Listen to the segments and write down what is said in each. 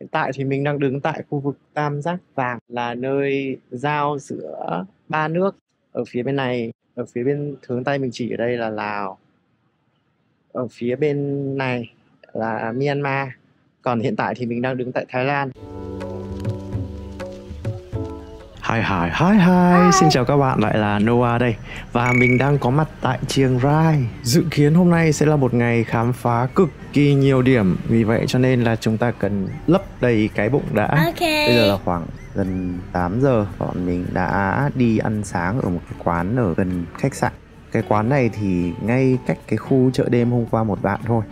Hiện tại thì mình đang đứng tại khu vực Tam Giác Vàng là nơi giao giữa ba nước. Ở phía bên này, ở phía bên hướng Tây mình chỉ ở đây là Lào, ở phía bên này là Myanmar. Còn hiện tại thì mình đang đứng tại Thái Lan. Hi, xin chào các bạn, lại là Noah đây. Và mình đang có mặt tại Chiang Rai. Dự kiến hôm nay sẽ là một ngày khám phá cực kỳ nhiều điểm. Vì vậy cho nên là chúng ta cần lấp đầy cái bụng đã. Bây giờ là khoảng gần 8 giờ. Bọn mình đã đi ăn sáng ở một cái quán ở gần khách sạn. Cái quán này thì ngay cách cái khu chợ đêm hôm qua một bạn thôi.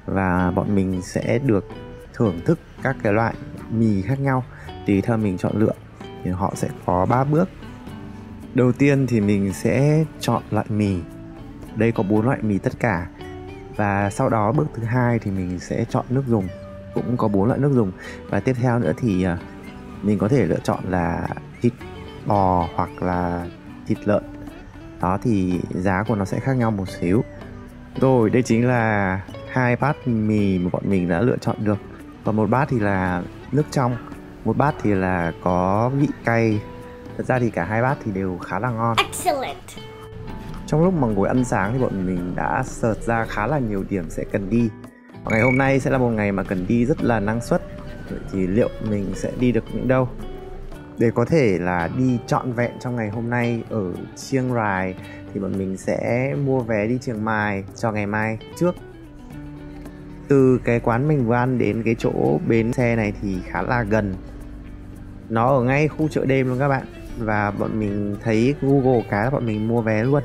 Và bọn mình sẽ được thưởng thức các cái loại mì khác nhau tùy theo mình chọn lựa. Thì họ sẽ có 3 bước. Đầu tiên thì mình sẽ chọn loại mì. Đây có 4 loại mì tất cả. Và sau đó bước thứ hai thì mình sẽ chọn nước dùng. Cũng có 4 loại nước dùng. Và tiếp theo nữa thì mình có thể lựa chọn là thịt bò hoặc là thịt lợn. Đó thì giá của nó sẽ khác nhau một xíu. Rồi đây chính là 2 bát mì mà bọn mình đã lựa chọn được. Còn một bát thì là nước trong, một bát thì là có vị cay. Thật ra thì cả hai bát thì đều khá là ngon. Excellent. Trong lúc mà ngồi ăn sáng thì bọn mình đã search ra khá là nhiều điểm sẽ cần đi. Và ngày hôm nay sẽ là một ngày mà cần đi rất là năng suất. Vậy thì liệu mình sẽ đi được những đâu? Để có thể là đi trọn vẹn trong ngày hôm nay ở Chiang Rai thì bọn mình sẽ mua vé đi Chiang Mai cho ngày mai trước. Từ cái quán mình vừa ăn đến cái chỗ bến xe này thì khá là gần. Nó ở ngay khu chợ đêm luôn các bạn. Và bọn mình thấy Google cái là bọn mình mua vé luôn.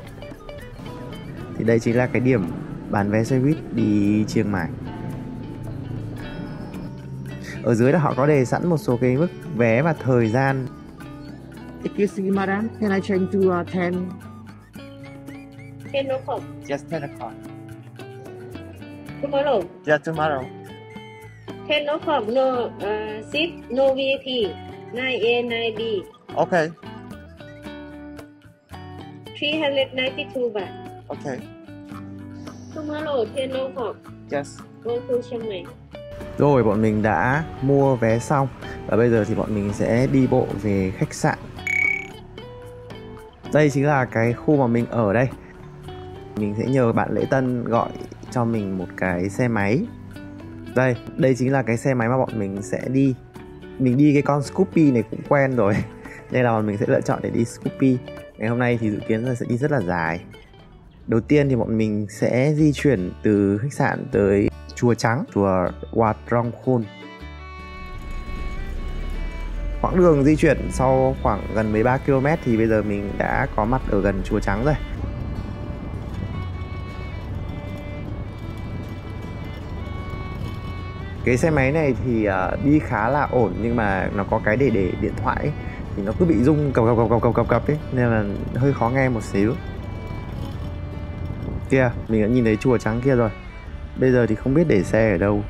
Thì đây chính là cái điểm bán vé xe buýt đi Chiang Mai. Ở dưới là họ có đề sẵn một số cái mức vé và thời gian. Excuse me madam, can I change to 10? 10 o'clock. Just 10 o'clock. Tomorrow. Yeah, tomorrow. 10 o'clock. No seat. No VIP. 9A, 9B. Okay, 392 baht. okay. Tomorrow 10 o'clock. Yes. Go to Chiang Mai. Rồi bọn mình đã mua vé xong. Và bây giờ thì bọn mình sẽ đi bộ về khách sạn. Đây chính là cái khu mà mình ở đây. Mình sẽ nhờ bạn lễ tân gọi cho mình một cái xe máy. Đây chính là cái xe máy mà bọn mình sẽ đi. Mình đi cái con Scoopy này cũng quen rồi. Nên là bọn mình sẽ lựa chọn để đi Scoopy. Ngày hôm nay thì dự kiến là sẽ đi rất là dài. Đầu tiên thì bọn mình sẽ di chuyển từ khách sạn tới Chùa Trắng, chùa Wat Rong Khon. Quãng đường di chuyển sau khoảng gần 13 km thì bây giờ mình đã có mặt ở gần Chùa Trắng rồi. Cái xe máy này thì đi khá là ổn, nhưng mà nó có cái để điện thoại ấy, thì nó cứ bị rung cập ấy, nên là hơi khó nghe một xíu. Kia, mình đã nhìn thấy Chùa Trắng kia rồi. Bây giờ thì không biết để xe ở đâu.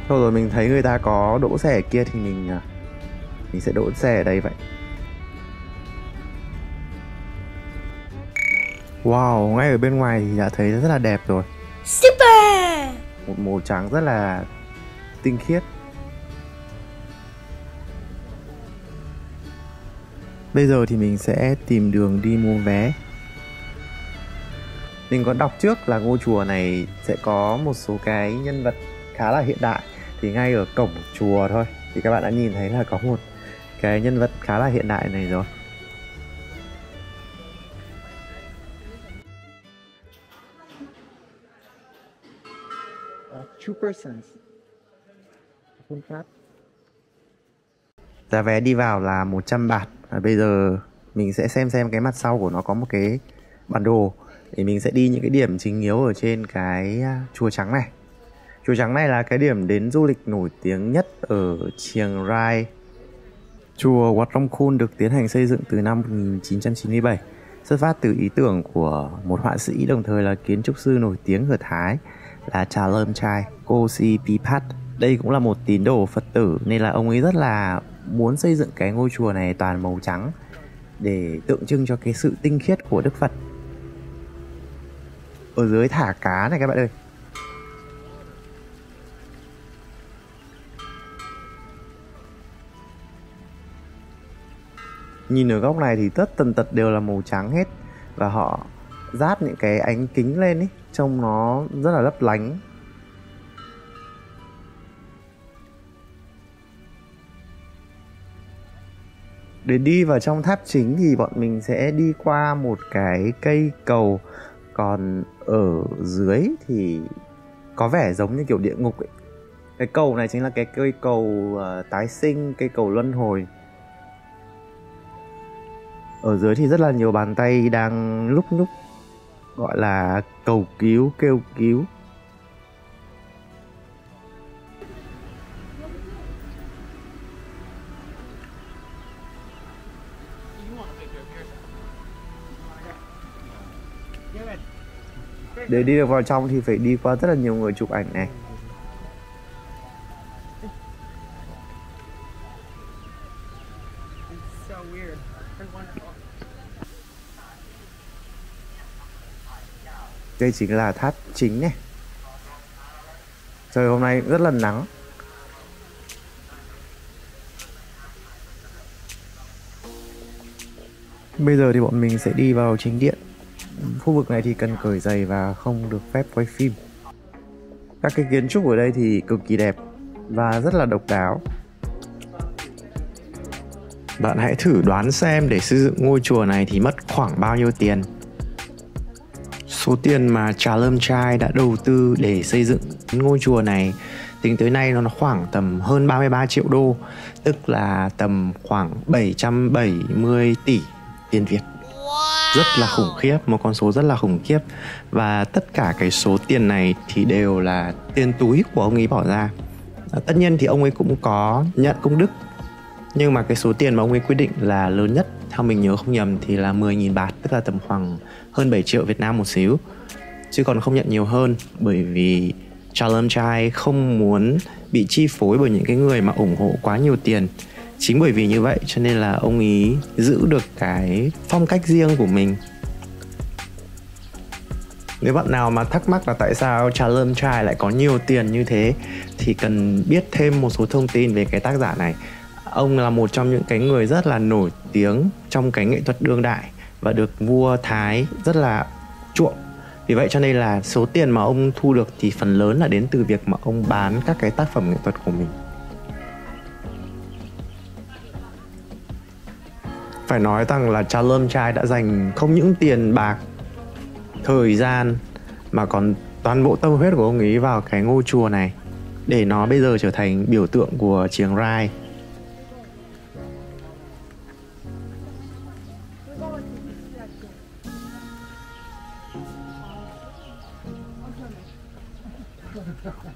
Thôi rồi, mình thấy người ta có đỗ xe ở kia thì mình sẽ đỗ xe ở đây vậy. Wow, ngay ở bên ngoài thì đã thấy rất là đẹp rồi. Super. Một màu trắng rất là tinh khiết. Bây giờ thì mình sẽ tìm đường đi mua vé. Mình có đọc trước là ngôi chùa này sẽ có một số cái nhân vật khá là hiện đại. Thì ngay ở cổng chùa thôi thì các bạn đã nhìn thấy là có một cái nhân vật khá là hiện đại này rồi. Two persons. Giá vé đi vào là 100 baht. Và bây giờ mình sẽ xem cái mặt sau của nó có một cái bản đồ để mình sẽ đi những cái điểm chính yếu ở trên cái Chùa Trắng này. Chùa Trắng này là cái điểm đến du lịch nổi tiếng nhất ở Chiang Rai. Chùa Wat Rong Khon được tiến hành xây dựng từ năm 1997, xuất phát từ ý tưởng của một họa sĩ đồng thời là kiến trúc sư nổi tiếng ở Thái là Chalermchai Kosipipat. Đây cũng là một tín đồ Phật tử nên là ông ấy rất là muốn xây dựng cái ngôi chùa này toàn màu trắng để tượng trưng cho cái sự tinh khiết của Đức Phật. Ở dưới thả cá này các bạn ơi. Nhìn ở góc này thì tất tần tật đều là màu trắng hết, và họ rát những cái ánh kính lên ấy, trông nó rất là lấp lánh. Để đi vào trong tháp chính thì bọn mình sẽ đi qua một cái cây cầu, còn ở dưới thì có vẻ giống như kiểu địa ngục ấy. Cái cầu này chính là cái cây cầu tái sinh, cây cầu luân hồi. Ở dưới thì rất là nhiều bàn tay đang lúc nhúc, gọi là cầu cứu, kêu cứu. Để đi được vào trong thì phải đi qua rất là nhiều người chụp ảnh này. Đây chính là tháp chính này. Trời hôm nay rất là nắng. Bây giờ thì bọn mình sẽ đi vào chính điện. Khu vực này thì cần cởi giày và không được phép quay phim. Các cái kiến trúc ở đây thì cực kỳ đẹp và rất là độc đáo. Bạn hãy thử đoán xem để xây dựng ngôi chùa này thì mất khoảng bao nhiêu tiền. Số tiền mà Chalermchai đã đầu tư để xây dựng ngôi chùa này tính tới nay nó khoảng tầm hơn 33 triệu đô, tức là tầm khoảng 770 tỷ tiền Việt. Rất là khủng khiếp, một con số rất là khủng khiếp. Và tất cả cái số tiền này thì đều là tiền túi của ông ấy bỏ ra. Tất nhiên thì ông ấy cũng có nhận công đức, nhưng mà cái số tiền mà ông ấy quyết định là lớn nhất, theo mình nhớ không nhầm thì là 10.000 baht, tức là tầm khoảng hơn 7 triệu Việt Nam một xíu, chứ còn không nhận nhiều hơn. Bởi vì Chalermchai không muốn bị chi phối bởi những cái người mà ủng hộ quá nhiều tiền. Chính bởi vì như vậy cho nên là ông ý giữ được cái phong cách riêng của mình. Nếu bạn nào mà thắc mắc là tại sao Chalermchai lại có nhiều tiền như thế thì cần biết thêm một số thông tin về cái tác giả này. Ông là một trong những cái người rất là nổi tiếng trong cái nghệ thuật đương đại và được vua Thái rất là chuộng. Vì vậy cho nên là số tiền mà ông thu được thì phần lớn là đến từ việc mà ông bán các cái tác phẩm nghệ thuật của mình. Phải nói rằng là Chalermchai đã dành không những tiền bạc, thời gian mà còn toàn bộ tâm huyết của ông ấy vào cái ngôi chùa này để nó bây giờ trở thành biểu tượng của Chiang Rai.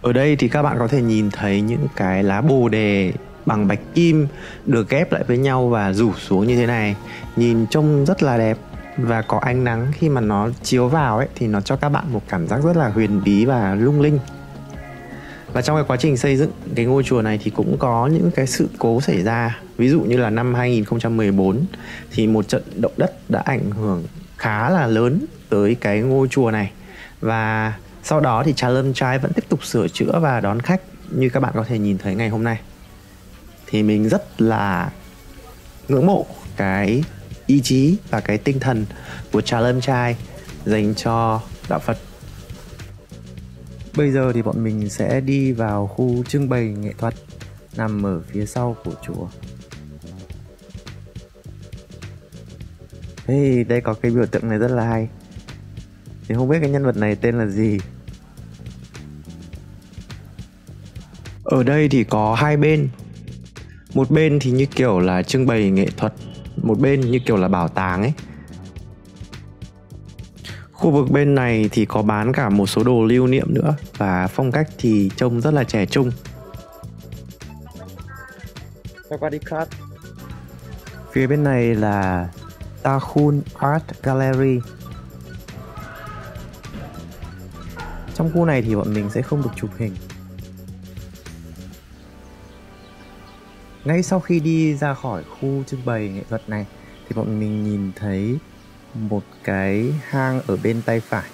Ở đây thì các bạn có thể nhìn thấy những cái lá bồ đề bằng bạch kim được ghép lại với nhau và rủ xuống như thế này. Nhìn trông rất là đẹp và có ánh nắng khi mà nó chiếu vào ấy thì nó cho các bạn một cảm giác rất là huyền bí và lung linh. Và trong cái quá trình xây dựng cái ngôi chùa này thì cũng có những cái sự cố xảy ra. Ví dụ như là năm 2014 thì một trận động đất đã ảnh hưởng khá là lớn tới cái ngôi chùa này. Và sau đó thì Chalermchai vẫn tiếp tục sửa chữa và đón khách như các bạn có thể nhìn thấy ngày hôm nay. Thì mình rất là ngưỡng mộ cái ý chí và cái tinh thần của Chalermchai dành cho đạo Phật. Bây giờ thì bọn mình sẽ đi vào khu trưng bày nghệ thuật nằm ở phía sau của chùa. Hey, đây có cái biểu tượng này rất là hay. Thì không biết cái nhân vật này tên là gì. Ở đây thì có hai bên. Một bên thì như kiểu là trưng bày nghệ thuật, một bên như kiểu là bảo tàng ấy. Khu vực bên này thì có bán cả một số đồ lưu niệm nữa và phong cách thì trông rất là trẻ trung. Phía bên này là Takhun Art Gallery. Trong khu này thì bọn mình sẽ không được chụp hình. Ngay sau khi đi ra khỏi khu trưng bày nghệ thuật này thì bọn mình nhìn thấy một cái hang ở bên tay phải,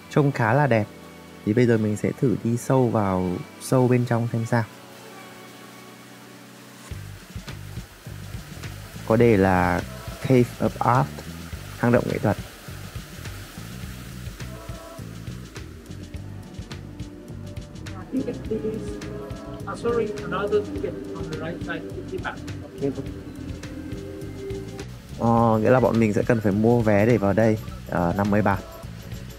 trông khá là đẹp. Thì bây giờ mình sẽ thử đi sâu bên trong xem sao. có đề là Cave of Art, hang động nghệ thuật. Nghĩa là bọn mình sẽ cần phải mua vé để vào đây, 50 bạt.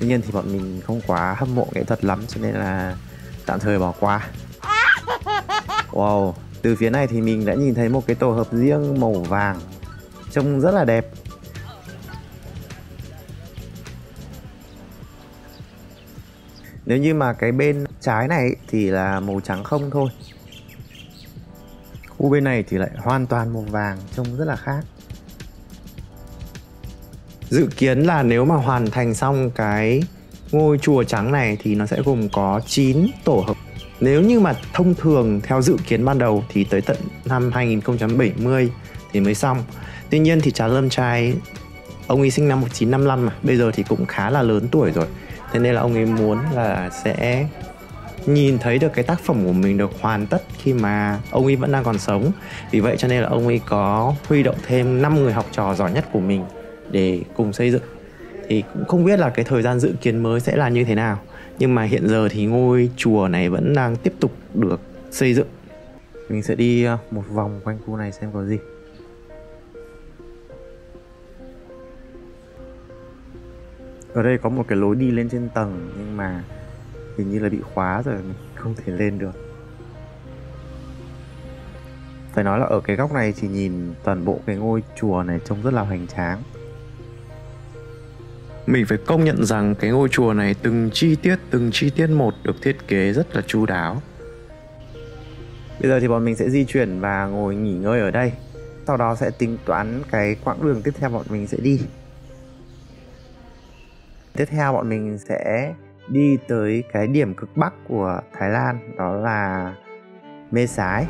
Tuy nhiên thì bọn mình không quá hâm mộ nghệ thuật lắm cho nên là tạm thời bỏ qua. Wow, từ phía này thì mình đã nhìn thấy một cái tổ hợp riêng màu vàng, trông rất là đẹp. Nếu như mà cái bên trái này thì là màu trắng không thôi. Khu bên này thì lại hoàn toàn màu vàng, trông rất là khác. Dự kiến là nếu mà hoàn thành xong cái ngôi chùa trắng này thì nó sẽ gồm có 9 tổ hợp. Nếu như mà thông thường theo dự kiến ban đầu thì tới tận năm 2070 thì mới xong. Tuy nhiên thì Trá Lâm Trai, ông ấy sinh năm 1955 mà, bây giờ thì cũng khá là lớn tuổi rồi. Thế nên là ông ấy muốn là sẽ nhìn thấy được cái tác phẩm của mình được hoàn tất khi mà ông ấy vẫn đang còn sống. Vì vậy cho nên là ông ấy có huy động thêm 5 người học trò giỏi nhất của mình để cùng xây dựng. Thì cũng không biết là cái thời gian dự kiến mới sẽ là như thế nào, nhưng mà hiện giờ thì ngôi chùa này vẫn đang tiếp tục được xây dựng. Mình sẽ đi một vòng quanh khu này xem có gì. Ở đây có một cái lối đi lên trên tầng, nhưng mà hình như là bị khóa rồi, mình không thể lên được. Phải nói là ở cái góc này thì nhìn toàn bộ cái ngôi chùa này trông rất là hoành tráng. Mình phải công nhận rằng cái ngôi chùa này từng chi tiết một được thiết kế rất là chu đáo. Bây giờ thì bọn mình sẽ di chuyển và ngồi nghỉ ngơi ở đây. Sau đó sẽ tính toán cái quãng đường tiếp theo bọn mình sẽ đi. Tiếp theo bọn mình sẽ đi tới cái điểm cực bắc của Thái Lan, đó là Mê Sái.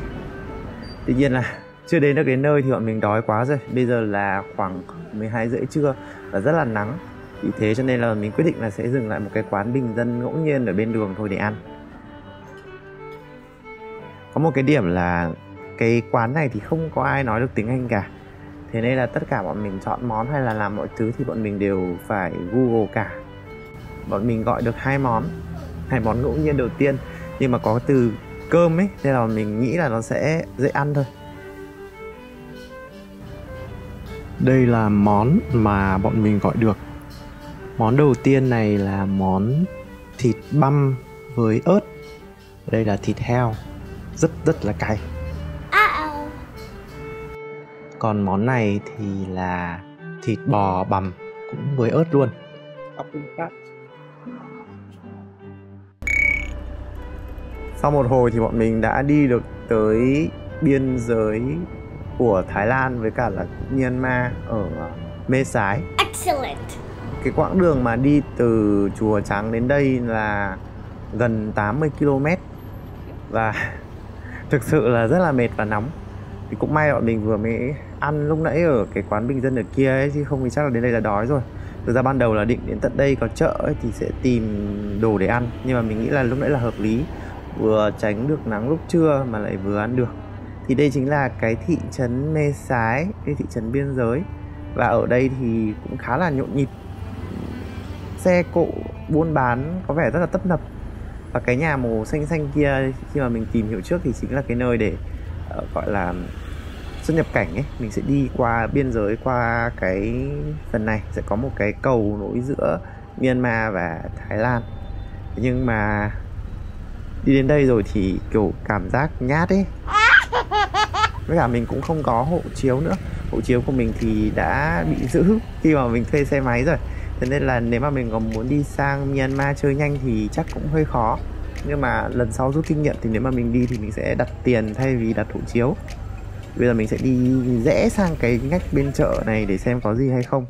Tuy nhiên là chưa đến được đến nơi thì bọn mình đói quá rồi. Bây giờ là khoảng 12 rưỡi trưa và rất là nắng. Vì thế cho nên là mình quyết định là sẽ dừng lại một cái quán bình dân ngẫu nhiên ở bên đường thôi để ăn. Có một cái điểm là cái quán này thì không có ai nói được tiếng Anh cả. Thế nên là tất cả bọn mình chọn món hay là làm mọi thứ thì bọn mình đều phải Google cả. Bọn mình gọi được hai món ngẫu nhiên đầu tiên, nhưng mà có từ cơm ấy, nên là mình nghĩ là nó sẽ dễ ăn thôi. Đây là món mà bọn mình gọi được. Món đầu tiên này là món thịt băm với ớt. Đây là thịt heo, rất là cay. Còn món này thì là thịt bò bằm cũng với ớt luôn. Sau một hồi thì bọn mình đã đi được tới biên giới của Thái Lan với cả là Myanmar ở Mê Sái. Excellent. Cái quãng đường mà đi từ Chùa Trắng đến đây là gần 80 km và thực sự là rất là mệt và nóng. Thì cũng may bọn mình vừa mới ăn lúc nãy ở cái quán bình dân ở kia ấy, chứ không thì chắc là đến đây là đói rồi. Thực ra ban đầu là định đến tận đây có chợ ấy, thì sẽ tìm đồ để ăn, nhưng mà mình nghĩ là lúc nãy là hợp lý, vừa tránh được nắng lúc trưa mà lại vừa ăn được. Thì đây chính là cái thị trấn Mê Sái, cái thị trấn biên giới. Và ở đây thì cũng khá là nhộn nhịp, xe cộ buôn bán có vẻ rất là tấp nập. Và cái nhà màu xanh xanh kia khi mà mình tìm hiểu trước thì chính là cái nơi để gọi là xuất nhập cảnh ấy. Mình sẽ đi qua biên giới, qua cái phần này sẽ có một cái cầu nối giữa Myanmar và Thái Lan. Nhưng mà đi đến đây rồi thì kiểu cảm giác nhát ấy. Với cả mình cũng không có hộ chiếu nữa. Hộ chiếu của mình thì đã bị giữ khi mà mình thuê xe máy rồi. Thế nên là nếu mà mình còn muốn đi sang Myanmar chơi nhanh thì chắc cũng hơi khó. Nhưng mà lần sau rút kinh nghiệm thì nếu mà mình đi thì mình sẽ đặt tiền thay vì đặt hộ chiếu. Bây giờ mình sẽ đi rẽ sang cái ngách bên chợ này để xem có gì hay không.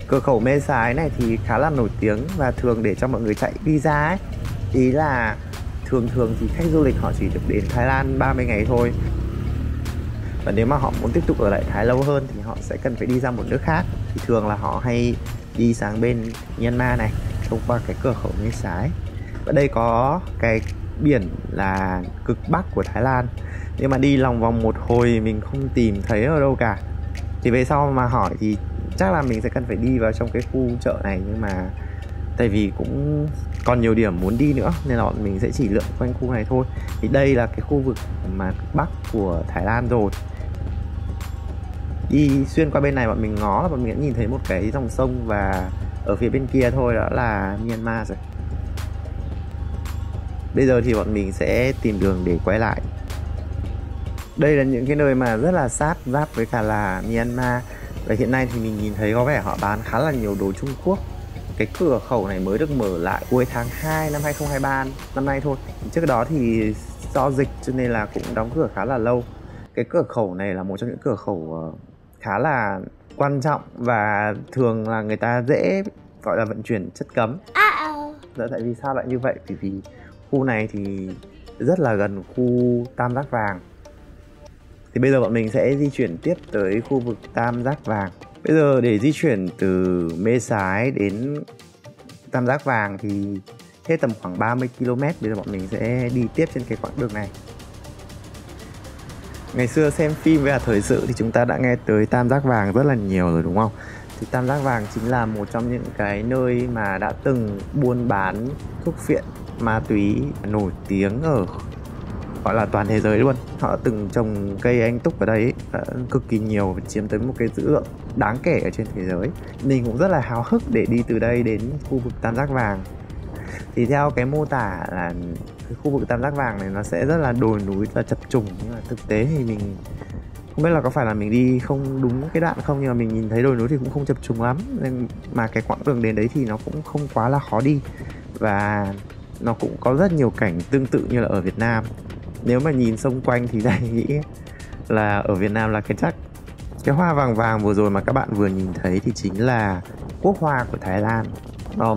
Cửa khẩu Mê Sái này thì khá là nổi tiếng và thường để cho mọi người chạy visa ấy. Ý là thường thì khách du lịch họ chỉ được đến Thái Lan 30 ngày thôi. Và nếu mà họ muốn tiếp tục ở lại Thái lâu hơn thì họ sẽ cần phải đi ra một nước khác. Thì thường là họ hay đi sang bên Myanmar này thông qua cái cửa khẩu Mê Sái. Và đây có cái biển là cực bắc của Thái Lan. Nhưng mà đi lòng vòng một hồi mình không tìm thấy ở đâu cả. Thì về sau mà hỏi thì chắc là mình sẽ cần phải đi vào trong cái khu chợ này. Nhưng mà tại vì cũng còn nhiều điểm muốn đi nữa nên là bọn mình sẽ chỉ lượn quanh khu này thôi. Thì đây là cái khu vực mà cực bắc của Thái Lan rồi. Đi xuyên qua bên này bọn mình ngó là bọn mình đã nhìn thấy một cái dòng sông, và ở phía bên kia thôi đó là Myanmar rồi. Bây giờ thì bọn mình sẽ tìm đường để quay lại. Đây là những cái nơi mà rất là sát giáp với cả là Myanmar. Và hiện nay thì mình nhìn thấy có vẻ họ bán khá là nhiều đồ Trung Quốc. Cái cửa khẩu này mới được mở lại cuối tháng 2 năm 2023 năm nay thôi. Trước đó thì do dịch cho nên là cũng đóng cửa khá là lâu. Cái cửa khẩu này là một trong những cửa khẩu khá là quan trọng và thường là người ta dễ gọi là vận chuyển chất cấm. Tại vì sao lại như vậy? Vì khu này thì rất là gần khu Tam Giác Vàng. Thì bây giờ bọn mình sẽ di chuyển tiếp tới khu vực Tam Giác Vàng. Bây giờ để di chuyển từ Mê Sái đến Tam Giác Vàng thì hết tầm khoảng 30 km. Bây giờ bọn mình sẽ đi tiếp trên cái quãng đường này. Ngày xưa xem phim với thời sự thì chúng ta đã nghe tới Tam Giác Vàng rất là nhiều rồi đúng không? Thì Tam Giác Vàng chính là một trong những cái nơi mà đã từng buôn bán thuốc phiện ma túy nổi tiếng ở gọi là toàn thế giới luôn. Họ từng trồng cây anh túc ở đây cực kỳ nhiều, chiếm tới một cái dữ lượng đáng kể ở trên thế giới. Mình cũng rất là háo hức để đi từ đây đến khu vực Tam Giác Vàng. Thì theo cái mô tả là cái khu vực Tam Giác Vàng này nó sẽ rất là đồi núi và chập trùng, nhưng mà thực tế thì mình không biết là có phải là mình đi không đúng cái đoạn không, nhưng mà mình nhìn thấy đồi núi thì cũng không chập trùng lắm, nên mà cái quãng đường đến đấy thì nó cũng không quá là khó đi, và nó cũng có rất nhiều cảnh tương tự như là ở Việt Nam. Nếu mà nhìn xung quanh thì Đại nghĩ là ở Việt Nam là cái hoa vàng vàng vừa rồi mà các bạn vừa nhìn thấy thì chính là quốc hoa của Thái Lan.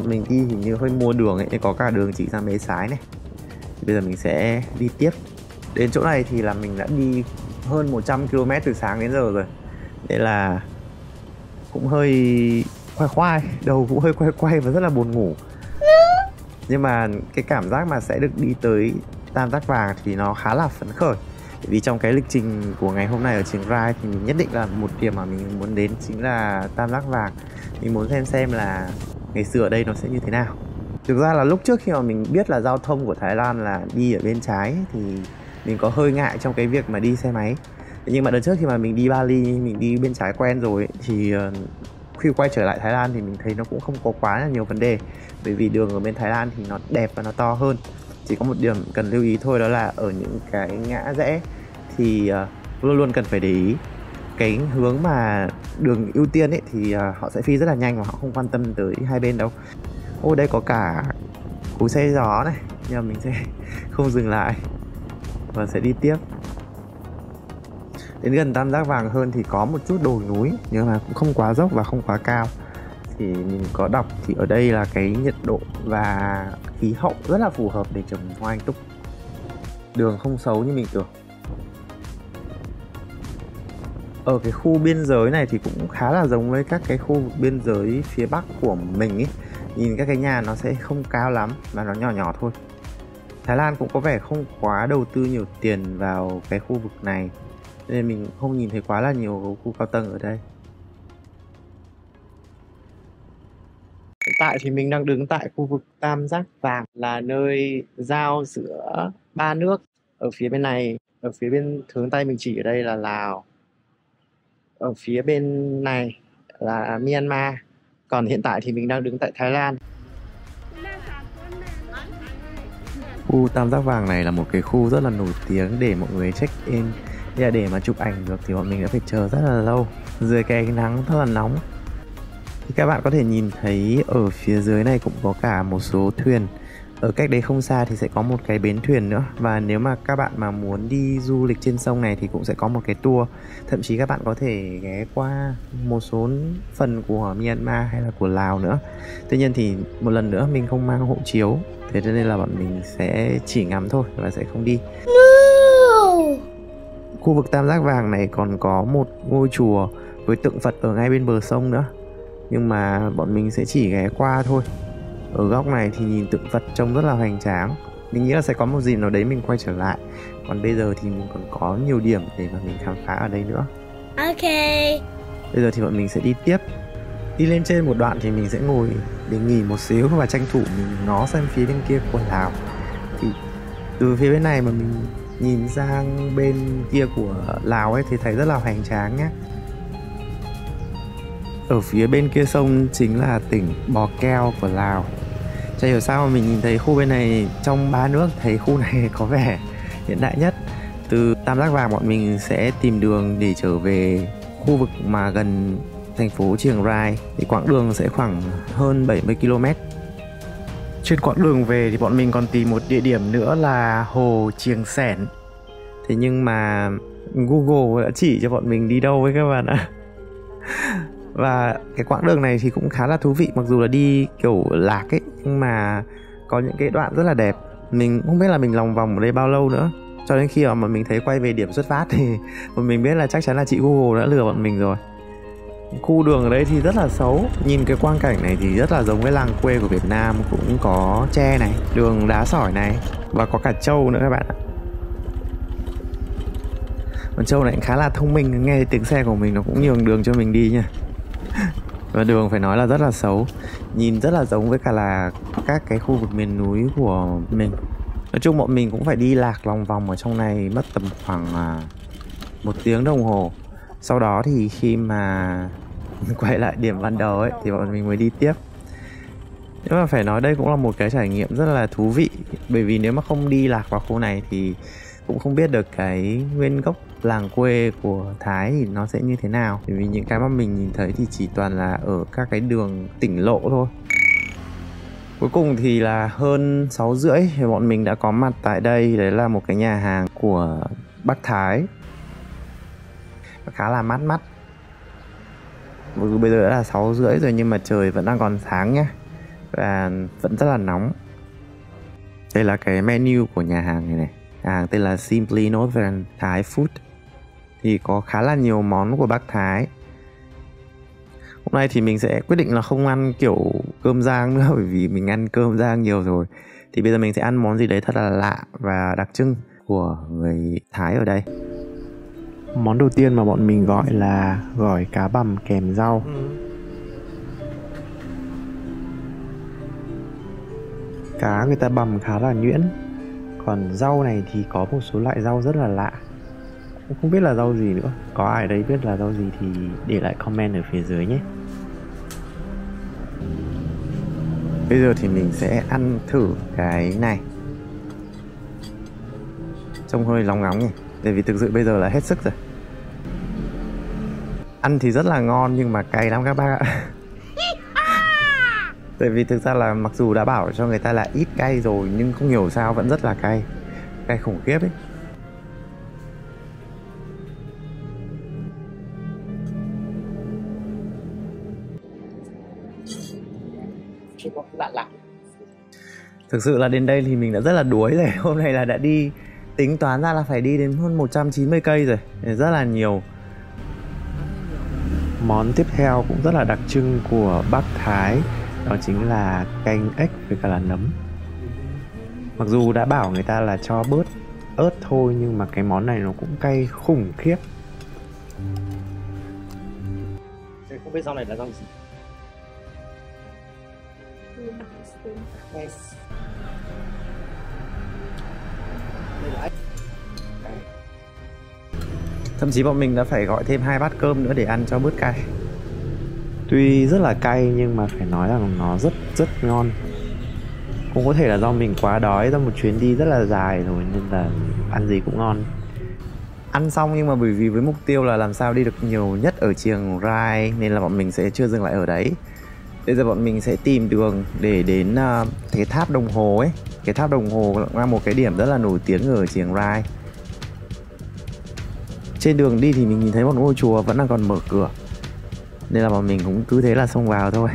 Mình đi hình như hơi mua đường ấy, có cả đường chỉ ra Mê Sái này. Bây giờ mình sẽ đi tiếp. Đến chỗ này thì là mình đã đi hơn 100 km từ sáng đến giờ rồi. Nên là cũng hơi khoai, đầu cũng hơi quay và rất là buồn ngủ. Nhưng mà cái cảm giác mà sẽ được đi tới Tam Giác Vàng thì nó khá là phấn khởi. Bởi vì trong cái lịch trình của ngày hôm nay ở Chiang Rai thì mình nhất định là một điểm mà mình muốn đến chính là Tam Giác Vàng. Mình muốn xem là ngày xưa ở đây nó sẽ như thế nào. Thực ra là lúc trước khi mà mình biết là giao thông của Thái Lan là đi ở bên trái thì mình có hơi ngại trong cái việc mà đi xe máy. Nhưng mà đợt trước khi mà mình đi Bali, mình đi bên trái quen rồi ấy, thì khi quay trở lại Thái Lan thì mình thấy nó cũng không có quá là nhiều vấn đề. Bởi vì đường ở bên Thái Lan thì nó đẹp và nó to hơn. Chỉ có một điểm cần lưu ý thôi, đó là ở những cái ngã rẽ thì luôn luôn cần phải để ý cái hướng mà đường ưu tiên ấy thì họ sẽ phi rất là nhanh và họ không quan tâm tới hai bên đâu. Ô, đây có cả cối xay gió này, nhưng mà mình sẽ không dừng lại và sẽ đi tiếp. Đến gần Tam Giác Vàng hơn thì có một chút đồi núi, nhưng mà cũng không quá dốc và không quá cao. Thì mình có đọc thì ở đây là cái nhiệt độ và khí hậu rất là phù hợp để trồng hoa anh túc. Đường không xấu như mình tưởng. Ở cái khu biên giới này thì cũng khá là giống với các cái khu vực biên giới phía bắc của mình ấy. Nhìn các cái nhà nó sẽ không cao lắm và nó nhỏ nhỏ thôi. Thái Lan cũng có vẻ không quá đầu tư nhiều tiền vào cái khu vực này, nên mình không nhìn thấy quá là nhiều khu cao tầng ở đây. Hiện tại thì mình đang đứng tại khu vực Tam Giác Vàng, là nơi giao giữa ba nước. Ở phía bên này, ở phía bên hướng Tây mình chỉ ở đây là Lào. Ở phía bên này là Myanmar. Còn hiện tại thì mình đang đứng tại Thái Lan. Khu Tam Giác Vàng này là một cái khu rất là nổi tiếng để mọi người check in. Để mà chụp ảnh được thì bọn mình đã phải chờ rất là lâu dưới cái ánh nắng rất là nóng. Thì các bạn có thể nhìn thấy ở phía dưới này cũng có cả một số thuyền. Ở cách đấy không xa thì sẽ có một cái bến thuyền nữa. Và nếu mà các bạn mà muốn đi du lịch trên sông này thì cũng sẽ có một cái tour. Thậm chí các bạn có thể ghé qua một số phần của Myanmar hay là của Lào nữa. Tuy nhiên thì một lần nữa mình không mang hộ chiếu, thế cho nên là bọn mình sẽ chỉ ngắm thôi và sẽ không đi. Khu vực Tam Giác Vàng này còn có một ngôi chùa với tượng Phật ở ngay bên bờ sông nữa, nhưng mà bọn mình sẽ chỉ ghé qua thôi. Ở góc này thì nhìn tượng Phật trông rất là hoành tráng. Mình nghĩ là sẽ có một dịp nào đấy mình quay trở lại. Còn bây giờ thì mình còn có nhiều điểm để mà mình khám phá ở đây nữa. Ok. Bây giờ thì bọn mình sẽ đi tiếp. Đi lên trên một đoạn thì mình sẽ ngồi để nghỉ một xíu và tranh thủ mình ngó xem phía bên kia của Lào. Thì từ phía bên này mà mình nhìn sang bên kia của Lào ấy thì thấy rất là hoành tráng nhé. Ở phía bên kia sông chính là tỉnh Bò Keo của Lào. Chả hiểu sao mà mình nhìn thấy khu bên này, trong ba nước thấy khu này có vẻ hiện đại nhất. Từ Tam Giác Vàng bọn mình sẽ tìm đường để trở về khu vực mà gần thành phố Chiang Rai. Thì quãng đường sẽ khoảng hơn 70 km. Trên quãng đường về thì bọn mình còn tìm một địa điểm nữa là hồ Chiang Sẻn. Thế nhưng mà Google đã chỉ cho bọn mình đi đâu ấy các bạn ạ. Và cái quãng đường này thì cũng khá là thú vị, mặc dù là đi kiểu lạc ấy, nhưng mà có những cái đoạn rất là đẹp. Mình không biết là mình lòng vòng ở đây bao lâu nữa, cho đến khi mà mình thấy quay về điểm xuất phát thì bọn mình biết là chắc chắn là chị Google đã lừa bọn mình rồi. Khu đường ở đây thì rất là xấu. Nhìn cái quang cảnh này thì rất là giống với làng quê của Việt Nam. Cũng có tre này, đường đá sỏi này, và có cả trâu nữa các bạn ạ. Con trâu này cũng khá là thông minh, nghe tiếng xe của mình nó cũng nhường đường cho mình đi nha. Và đường phải nói là rất là xấu, nhìn rất là giống với cả là các cái khu vực miền núi của mình. Nói chung bọn mình cũng phải đi lạc lòng vòng ở trong này mất tầm khoảng 1 tiếng đồng hồ. Sau đó thì khi mà quay lại điểm ban đầu ấy thì bọn mình mới đi tiếp. Nhưng mà phải nói đây cũng là một cái trải nghiệm rất là thú vị. Bởi vì nếu mà không đi lạc vào khu này thì cũng không biết được cái nguyên gốc làng quê của Thái thì nó sẽ như thế nào. Bởi vì những cái mà mình nhìn thấy thì chỉ toàn là ở các cái đường tỉnh lộ thôi. Cuối cùng thì là hơn 6:30 thì bọn mình đã có mặt tại đây. Đấy là một cái nhà hàng của Bác Thái, khá là mát mắt. Mặc dù bây giờ đã là 6:30 rồi nhưng mà trời vẫn đang còn sáng nhá, và vẫn rất là nóng. Đây là cái menu của nhà hàng này này. Nhà hàng tên là Simply Northern Thai Food. Thì có khá là nhiều món của Bác Thái. Hôm nay thì mình sẽ quyết định là không ăn kiểu cơm rang nữa, bởi vì mình ăn cơm rang nhiều rồi. Thì bây giờ mình sẽ ăn món gì đấy thật là lạ và đặc trưng của người Thái ở đây. Món đầu tiên mà bọn mình gọi là gỏi cá bằm kèm rau. Cá người ta bằm khá là nhuyễn. Còn rau này thì có một số loại rau rất là lạ, không biết là rau gì nữa. Có ai ở đây biết là rau gì thì để lại comment ở phía dưới nhé. Bây giờ thì mình sẽ ăn thử cái này. Trông hơi nóng nóng nhỉ, tại vì thực sự bây giờ là hết sức rồi. Ăn thì rất là ngon nhưng mà cay lắm các bác ạ. Tại vì thực ra là mặc dù đã bảo cho người ta là ít cay rồi nhưng không hiểu sao vẫn rất là cay. Cay khủng khiếp ấy. Thực sự là đến đây thì mình đã rất là đuối rồi. Hôm nay là đã đi, tính toán ra là phải đi đến hơn 190 cây rồi, rất là nhiều. Món tiếp theo cũng rất là đặc trưng của Bắc Thái, đó chính là canh ếch với cả là nấm. Mặc dù đã bảo người ta là cho bớt ớt thôi nhưng mà cái món này nó cũng cay khủng khiếp. Không biết rau này là rau gì? Thậm chí bọn mình đã phải gọi thêm 2 bát cơm nữa để ăn cho bớt cay. Tuy rất là cay nhưng mà phải nói là nó rất ngon. Cũng có thể là do mình quá đói, do một chuyến đi rất là dài rồi nên là ăn gì cũng ngon. Ăn xong nhưng mà bởi vì với mục tiêu là làm sao đi được nhiều nhất ở Chiang Rai nên là bọn mình sẽ chưa dừng lại ở đấy. Bây giờ bọn mình sẽ tìm đường để đến cái tháp đồng hồ ấy. Cái tháp đồng hồ là một cái điểm rất là nổi tiếng ở Chiang Rai. Trên đường đi thì mình nhìn thấy một ngôi chùa vẫn đang còn mở cửa, nên là bọn mình cũng cứ thế là xông vào thôi.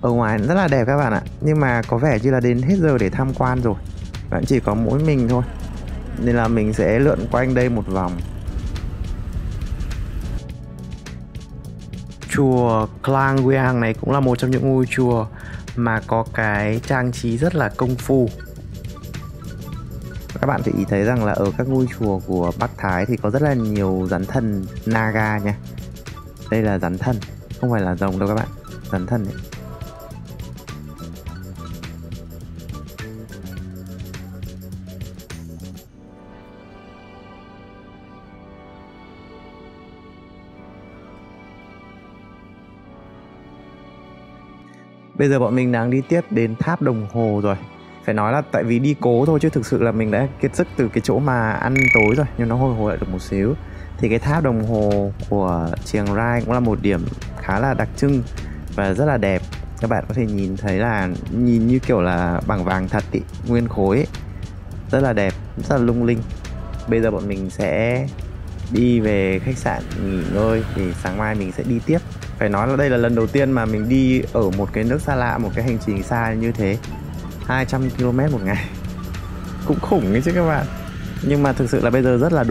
Ở ngoài rất là đẹp các bạn ạ, nhưng mà có vẻ như là đến hết giờ để tham quan rồi, vẫn chỉ có mỗi mình thôi, nên là mình sẽ lượn quanh đây một vòng. Chùa Klang Guiang này cũng là một trong những ngôi chùa mà có cái trang trí rất là công phu. Các bạn thì thấy rằng là ở các ngôi chùa của Bắc Thái thì có rất là nhiều rắn thần Naga nha. Đây là rắn thần, không phải là rồng đâu các bạn, rắn thần ấy. Bây giờ bọn mình đang đi tiếp đến tháp đồng hồ rồi. Phải nói là tại vì đi cố thôi chứ thực sự là mình đã kiệt sức từ cái chỗ mà ăn tối rồi, nhưng nó hồi hồi lại được một xíu. Thì cái tháp đồng hồ của Chiang Rai cũng là một điểm khá là đặc trưng và rất là đẹp. Các bạn có thể nhìn thấy là nhìn như kiểu là bằng vàng thật ý, nguyên khối ấy. Rất là đẹp, rất là lung linh. Bây giờ bọn mình sẽ đi về khách sạn nghỉ ngơi thì sáng mai mình sẽ đi tiếp. Phải nói là đây là lần đầu tiên mà mình đi ở một cái nước xa lạ, một cái hành trình xa như thế, 200 km một ngày. Cũng khủng ấy chứ các bạn. Nhưng mà thực sự là bây giờ rất là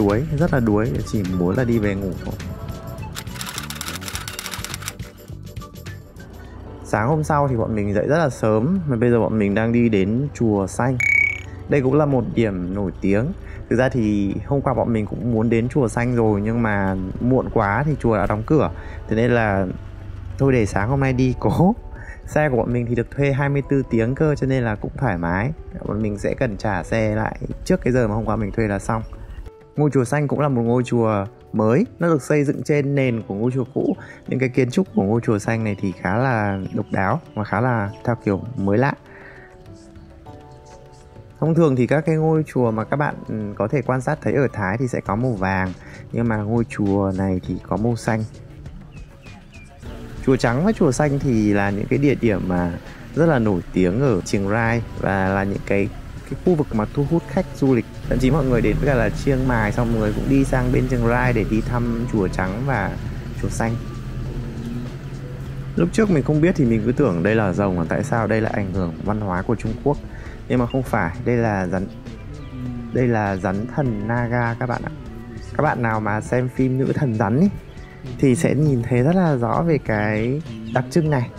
đuối, chỉ muốn là đi về ngủ thôi. Sáng hôm sau thì bọn mình dậy rất là sớm, mà bây giờ bọn mình đang đi đến Chùa Xanh. Đây cũng là một điểm nổi tiếng. Thực ra thì hôm qua bọn mình cũng muốn đến Chùa Xanh rồi, nhưng mà muộn quá thì chùa đã đóng cửa. Thế nên là thôi để sáng hôm nay đi cố. Xe của bọn mình thì được thuê 24 tiếng cơ, cho nên là cũng thoải mái. Bọn mình sẽ cần trả xe lại trước cái giờ mà hôm qua mình thuê là xong. Ngôi chùa Xanh cũng là một ngôi chùa mới. Nó được xây dựng trên nền của ngôi chùa cũ. Những cái kiến trúc của ngôi chùa Xanh này thì khá là độc đáo và khá là theo kiểu mới lạ. Thông thường thì các cái ngôi chùa mà các bạn có thể quan sát thấy ở Thái thì sẽ có màu vàng, nhưng mà ngôi chùa này thì có màu xanh. Chùa Trắng và chùa Xanh thì là những cái địa điểm mà rất là nổi tiếng ở Chiang Rai và là những cái khu vực mà thu hút khách du lịch. Thậm chí mọi người đến với cả là Chiang Mai xong mọi người cũng đi sang bên Chiang Rai để đi thăm chùa Trắng và chùa Xanh. Lúc trước mình không biết thì mình cứ tưởng đây là rồng, là tại sao đây là ảnh hưởng văn hóa của Trung Quốc. Nhưng mà không phải, đây là rắn thần Naga các bạn ạ. Các bạn nào mà xem phim Nữ Thần Rắn ý, thì sẽ nhìn thấy rất là rõ về cái đặc trưng này.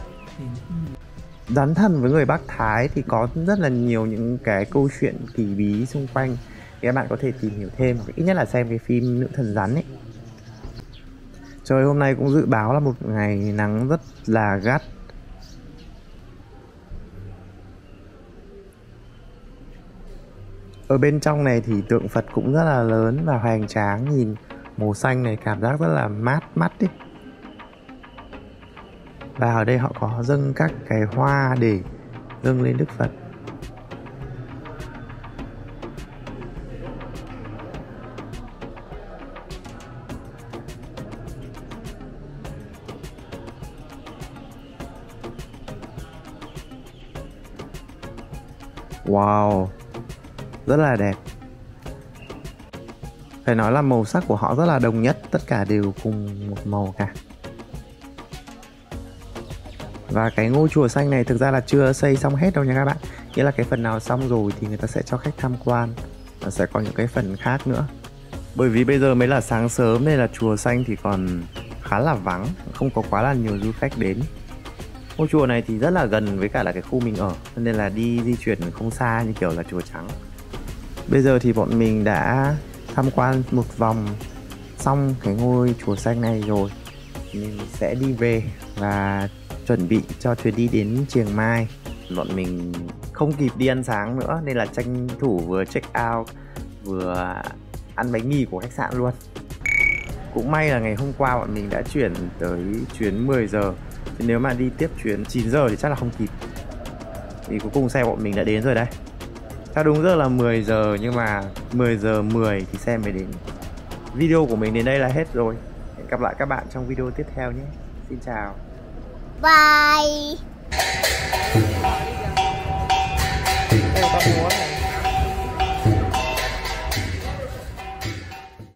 Rắn thần với người Bắc Thái thì có rất là nhiều những cái câu chuyện kỳ bí xung quanh, thì các bạn có thể tìm hiểu thêm, ít nhất là xem cái phim Nữ Thần Rắn ấy. Trời hôm nay cũng dự báo là một ngày nắng rất là gắt. Ở bên trong này thì tượng Phật cũng rất là lớn và hoành tráng, nhìn màu xanh này cảm giác rất là mát mắt ý. Và ở đây họ có dâng các cái hoa để dâng lên Đức Phật. Wow, rất là đẹp. Phải nói là màu sắc của họ rất là đồng nhất, tất cả đều cùng một màu cả. Và cái ngôi chùa Xanh này thực ra là chưa xây xong hết đâu nha các bạn. Nghĩa là cái phần nào xong rồi thì người ta sẽ cho khách tham quan, và sẽ có những cái phần khác nữa. Bởi vì bây giờ mới là sáng sớm nên là chùa Xanh thì còn khá là vắng, không có quá là nhiều du khách đến. Ngôi chùa này thì rất là gần với cả là cái khu mình ở, nên là đi di chuyển không xa như kiểu là chùa Trắng. Bây giờ thì bọn mình đã tham quan một vòng xong cái ngôi chùa Xanh này rồi, mình sẽ đi về và chuẩn bị cho chuyến đi đến Chiang Mai. Bọn mình không kịp đi ăn sáng nữa nên là tranh thủ vừa check out vừa ăn bánh mì của khách sạn luôn. Cũng may là ngày hôm qua bọn mình đã chuyển tới chuyến 10 giờ, thì nếu mà đi tiếp chuyến 9 giờ thì chắc là không kịp. Vì cuối cùng xe bọn mình đã đến rồi đây. Theo đúng giờ là 10 giờ nhưng mà 10 giờ 10 thì xe mới đến. Video của mình đến đây là hết rồi. Hẹn gặp lại các bạn trong video tiếp theo nhé. Xin chào. Bye. Đây là con múa này.